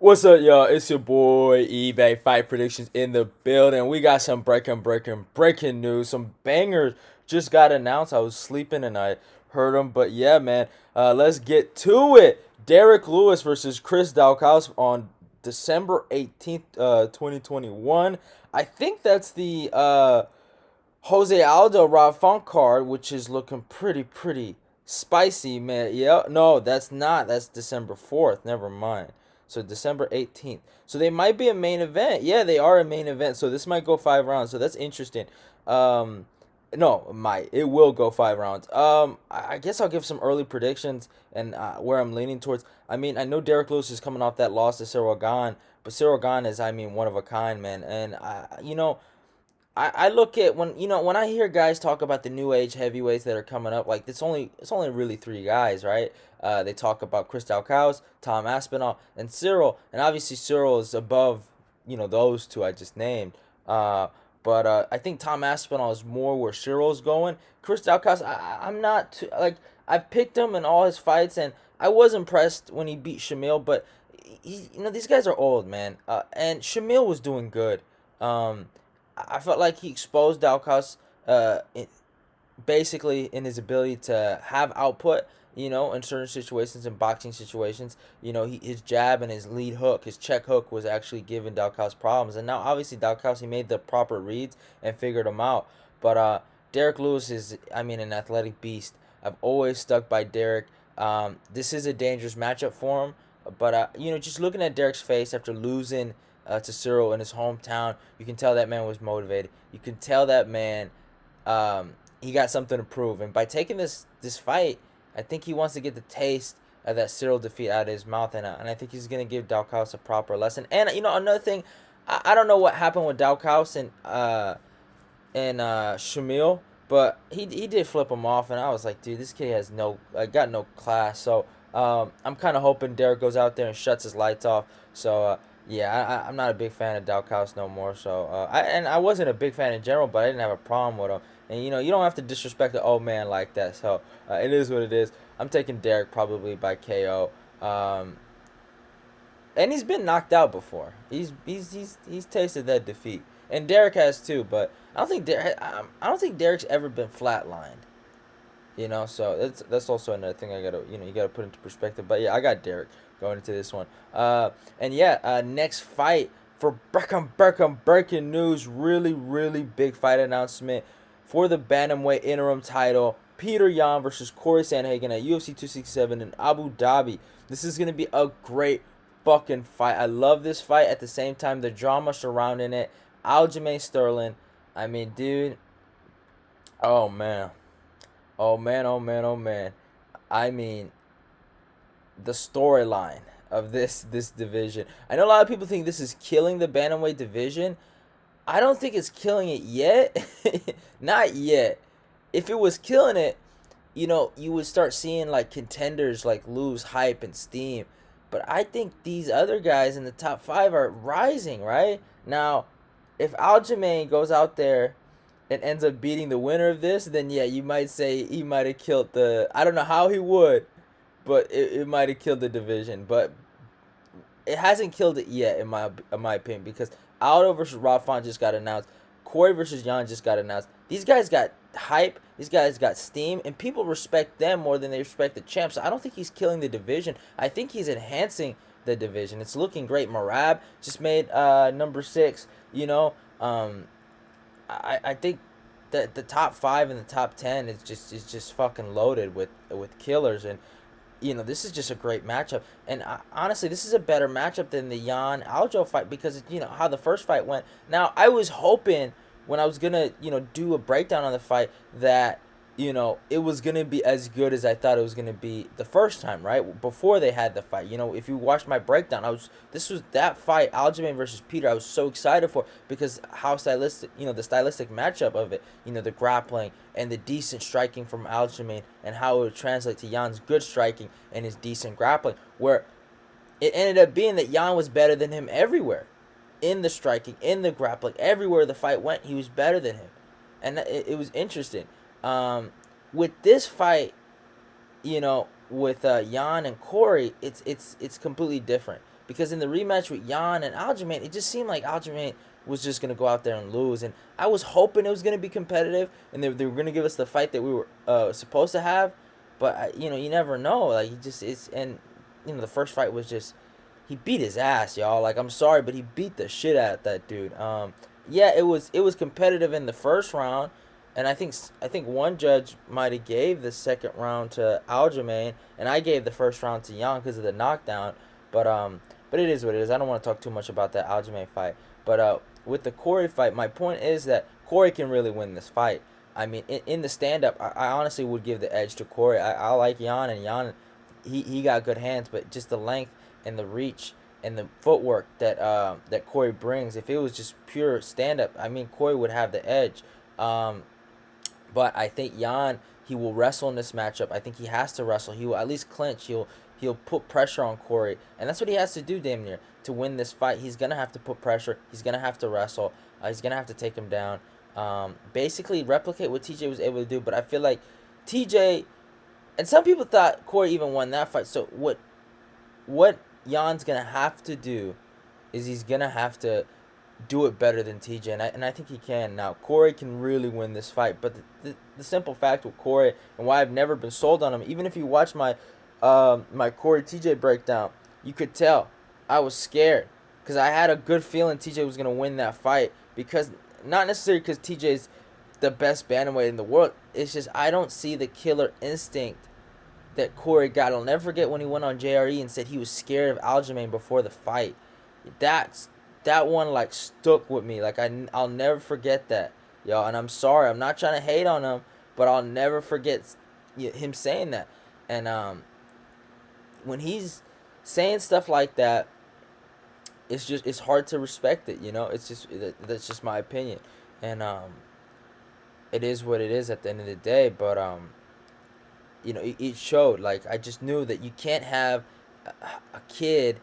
What's up, y'all? It's your boy eBay Fight Predictions in the building. We got some breaking news. Some bangers just got announced. I was sleeping and I heard them, but yeah, man. Let's get to it. Derrick Lewis versus Chris Daukaus on December 18th, 2021. I think that's the Jose Aldo Rob Font card, which is looking pretty spicy, man. Yeah, no, that's not. That's December 4th. Never mind. So December 18th. So they might be a main event. Yeah, they are a main event. So this might go 5 rounds. So that's interesting. Um, no, it might. It will go 5 rounds. I guess I'll give some early predictions and where I'm leaning towards. I mean, I know Derrick Lewis is coming off that loss to Cyril Gahn, but Cyril Gahn is, I mean, one of a kind, man. And I look at when I hear guys talk about the new age heavyweights that are coming up, like it's only really three guys, right? They talk about Chris Daukaus, Tom Aspinall, and Cyril, and obviously Cyril is above those two I just named. But I think Tom Aspinall is more where Cyril's going. Chris Daukaus, I'm not too, like I've picked him in all his fights, and I was impressed when he beat Shamil, but these guys are old, man, and Shamil was doing good. I felt like he exposed Daukaus basically in his ability to have output, in certain situations, in boxing situations. His jab and his lead hook, his check hook was actually giving Daukaus problems. And now, obviously, Daukaus, he made the proper reads and figured them out. But Derrick Lewis is, I mean, an athletic beast. I've always stuck by Derrick. This is a dangerous matchup for him. But, just looking at Derrick's face after losing to Cyril in his hometown, you can tell that man was motivated. You can tell that man he got something to prove. And by taking this fight, I think he wants to get the taste of that Cyril defeat out of his mouth, and I think he's gonna give Daukaus a proper lesson. And another thing, I don't know what happened with Daukaus and Shamil, but he did flip him off, and I was like, dude, this kid has got no class. So I'm kind of hoping Derrick goes out there and shuts his lights off. So yeah, I'm not a big fan of Daukaus no more. So I wasn't a big fan in general, but I didn't have a problem with him. And you don't have to disrespect the old man like that. So it is what it is. I'm taking Derrick probably by KO. And he's been knocked out before. He's tasted that defeat, and Derrick has too. But I don't think Derrick's ever been flatlined. So that's also another thing I gotta you gotta put into perspective. But yeah, I got Derrick going into this one. And yeah, next fight for breaking news. Really big fight announcement for the bantamweight interim title. Petr Yan versus Cory Sandhagen at UFC 267 in Abu Dhabi. This is gonna be a great fucking fight. I love this fight. At the same time, the drama surrounding it. Aljamain Sterling. I mean, dude. Oh man. Oh man. I mean, the storyline of this division. I know a lot of people think this is killing the bantamweight division. I don't think it's killing it yet. Not yet. If it was killing it, you would start seeing like contenders like lose hype and steam. But I think these other guys in the top five are rising, right? Now, if Aljamain goes out there and ends up beating the winner of this, then yeah, you might say he might have killed the. I don't know how he would, but it might have killed the division. But it hasn't killed it yet, in my opinion, because Aldo versus Rob Font just got announced. Cory versus Jan just got announced. These guys got hype. These guys got steam, and people respect them more than they respect the champ. So I don't think he's killing the division. I think he's enhancing the division. It's looking great. Marab just made number 6. I think that the top 5 and the top 10 is just fucking loaded with killers, and this is just a great matchup. And honestly, this is a better matchup than the Jan Aljo fight because how the first fight went. Now, I was hoping when I was gonna do a breakdown on the fight that it was gonna be as good as I thought it was gonna be the first time, right before they had the fight. If you watched my breakdown, this was that fight, Aljamain versus Petr. I was so excited for because how stylistic, the stylistic matchup of it, the grappling and the decent striking from Aljamain, and how it would translate to Jan's good striking and his decent grappling, where it ended up being that Jan was better than him everywhere, in the striking, in the grappling, everywhere the fight went, he was better than him, and it was interesting. With this fight, with Jan and Cory, it's completely different because in the rematch with Jan and Aljamain, it just seemed like Aljamain was just gonna go out there and lose, and I was hoping it was gonna be competitive, and they were gonna give us the fight that we were supposed to have, but you never know. Like he just is, and the first fight was just he beat his ass, y'all. Like I'm sorry, but he beat the shit out of that dude. Yeah, it was competitive in the first round, and I think one judge might have gave the second round to Aljamain, and I gave the first round to Jan because of the knockdown. But it is what it is. I don't want to talk too much about that Aljamain fight. But with the Cory fight, my point is that Cory can really win this fight. I mean, in the stand up, I honestly would give the edge to Cory. I like Jan, and Jan, he got good hands, but just the length and the reach and the footwork that Cory brings. If it was just pure stand up, I mean, Cory would have the edge. But I think Jan, he will wrestle in this matchup. I think he has to wrestle. He will at least clinch. He'll put pressure on Cory, and that's what he has to do, damn near, to win this fight. He's gonna have to put pressure. He's gonna have to wrestle. He's gonna have to take him down. Basically replicate what TJ was able to do. But I feel like TJ, and some people thought Cory even won that fight. So what Jan's gonna have to do is he's gonna have to do it better than TJ, and I think he can. Now Cory can really win this fight, but the simple fact with Cory, and why I've never been sold on him, even if you watch my my Cory TJ breakdown, you could tell I was scared because I had a good feeling TJ was gonna win that fight, because not necessarily because TJ's the best bantamweight in the world. It's just I don't see the killer instinct that Cory got. I'll never forget when he went on JRE and said he was scared of Aljamain before the fight. That one like stuck with me. Like I'll never forget that, yo. And I'm sorry, I'm not trying to hate on him, but I'll never forget him saying that. And when he's saying stuff like that, it's hard to respect it. It's just that's just my opinion, and it is what it is at the end of the day. But it showed. Like I just knew that you can't have a kid,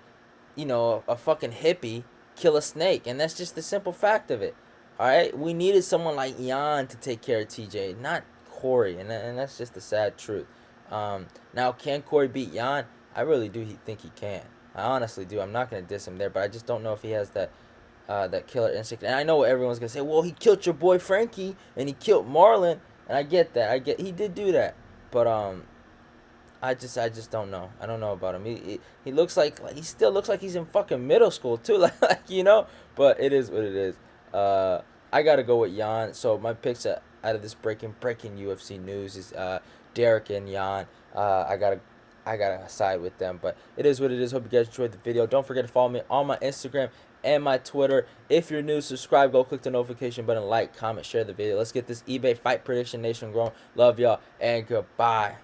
a fucking hippie kill a snake, and that's just the simple fact of it. All right, we needed someone like Jan to take care of TJ, not Cory, and that's just the sad truth. Now, can Cory beat Jan? I really do think he can. I honestly do. I'm not gonna diss him there, but I just don't know if he has that killer instinct. And I know everyone's gonna say, well, he killed your boy Frankie and he killed Marlon, and I get that. He did do that, but I just don't know. I don't know about him. He looks like he still looks like he's in fucking middle school too. Like. But it is what it is. I gotta go with Jan. So my picks out of this breaking UFC news is Derrick and Jan. I gotta side with them. But it is what it is. Hope you guys enjoyed the video. Don't forget to follow me on my Instagram and my Twitter. If you're new, subscribe. Go click the notification button. Like, comment, share the video. Let's get this eBay Fight Prediction Nation growing. Love y'all and goodbye.